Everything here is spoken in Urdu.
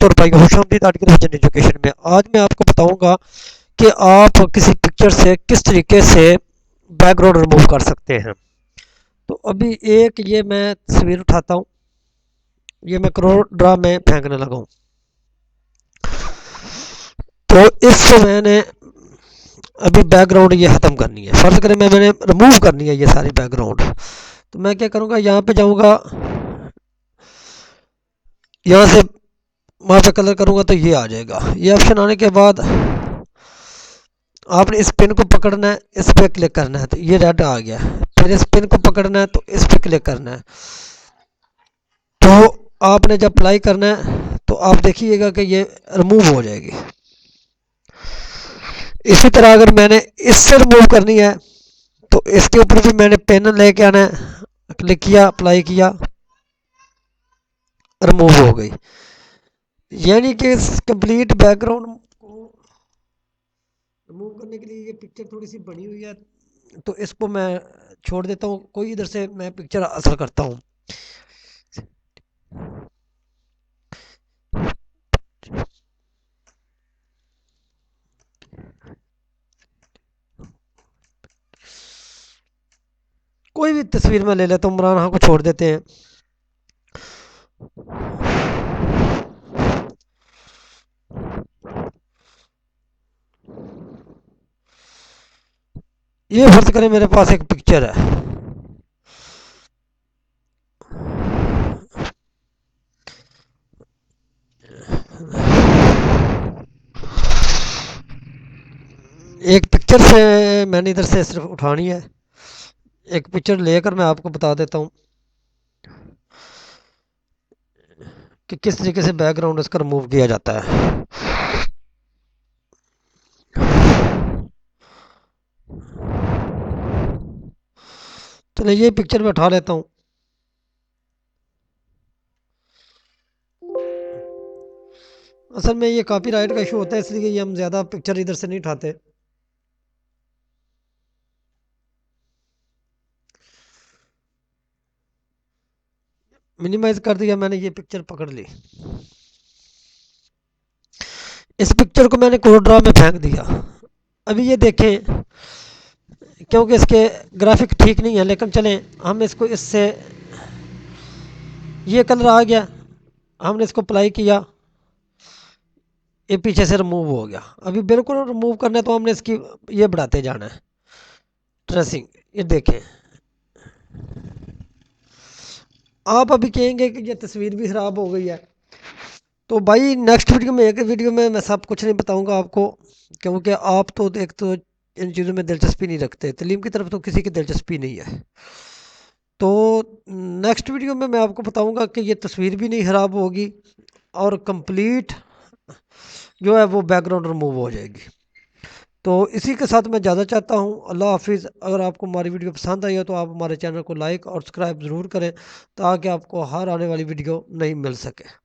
اور بھائیو، خوش آمدید آرٹیکل ویژن ایجوکیشن میں۔ آج میں آپ کو بتاؤں گا کہ آپ کسی پکچر سے کس طریقے سے بیک گراؤنڈ ریموو کر سکتے ہیں۔ تو ابھی ایک یہ میں تصویر اٹھاتا ہوں، یہ میں کرو ڈرا میں پھینکنے لگا ہوں۔ تو اس سے میں نے ابھی بیک گراؤنڈ یہ ختم کرنی ہے، فرض کریں میں نے ریموو کرنی ہے یہ ساری بیک گراؤنڈ۔ تو میں کیا کروں گا، یہاں پہ جاؤں گا، یہاں سے وہاں پہ کلر کروں گا تو یہ آ جائے گا۔ یہ آپشن آنے کے بعد آپ نے اس پن کو پکڑنا ہے، اس پہ کلک کرنا ہے تو یہ ریڈ آ گیا۔ پھر اس پن کو پکڑنا ہے تو اس پہ کلک کرنا ہے، تو آپ نے جب اپلائی کرنا ہے تو آپ دیکھیے گا کہ یہ ریموو ہو جائے گی۔ اسی طرح اگر میں نے اس سے ریموو کرنی ہے تو اس کے اوپر بھی میں نے پین لے کے آنا ہے، کلک کیا، اپلائی کیا، ریموو ہو گئی۔ یعنی کہ کمپلیٹ بیک گراؤنڈ کو ریموو کرنے کے لیے یہ پکچر تھوڑی سی بنی ہوئی ہے، تو اس کو میں چھوڑ دیتا ہوں، کوئی ادھر سے میں پکچر اثر کرتا ہوں۔ کوئی بھی تصویر میں لے لیتا ہوں، عمران خان کو چھوڑ دیتے ہیں۔ یہ فرض کریں میرے پاس ایک پکچر ہے، ایک پکچر سے میں نے ادھر سے صرف اٹھانی ہے، ایک پکچر لے کر میں آپ کو بتا دیتا ہوں کہ کس طریقے سے بیک گراؤنڈ اس کا ریموو کیا جاتا ہے۔ چلے یہ پکچر میں اٹھا لیتا ہوں۔ اصل میں یہ کاپی رائٹ کا ایشو ہوتا ہے، اس لیے یہ ہم زیادہ پکچر ادھر سے نہیں اٹھاتے۔ منیمائز کر دیا میں نے، یہ پکچر پکڑ لی۔ اس پکچر کو میں نے کرو ڈرا میں پھینک دیا۔ ابھی یہ دیکھیں، کیونکہ اس کے گرافک ٹھیک نہیں ہے، لیکن چلیں ہم اس کو اس سے، یہ کلر آ گیا، ہم نے اس کو اپلائی کیا، یہ پیچھے سے ریموو ہو گیا۔ ابھی بالکل ریموو کرنا ہے تو ہم نے اس کی یہ بڑھاتے جانا ہے، ٹریسنگ۔ یہ دیکھیں، آپ ابھی کہیں گے کہ یہ تصویر بھی خراب ہو گئی ہے۔ تو بھائی نیکسٹ ویڈیو میں، ایک ویڈیو میں سب کچھ نہیں بتاؤں گا آپ کو، کیونکہ آپ تو ایک تو ان چیزوں میں دلچسپی نہیں رکھتے، تعلیم کی طرف تو کسی کی دلچسپی نہیں ہے۔ تو نیکسٹ ویڈیو میں آپ کو بتاؤں گا کہ یہ تصویر بھی نہیں خراب ہوگی اور کمپلیٹ جو ہے وہ بیک گراؤنڈ ریموو ہو جائے گی۔ تو اسی کے ساتھ میں اجازت چاہتا ہوں، اللہ حافظ۔ اگر آپ کو ہماری ویڈیو پسند آئی ہو تو آپ ہمارے چینل کو لائک اور سبسکرائب ضرور کریں، تاکہ آپ کو ہر آنے والی ویڈیو نہیں مل سکے۔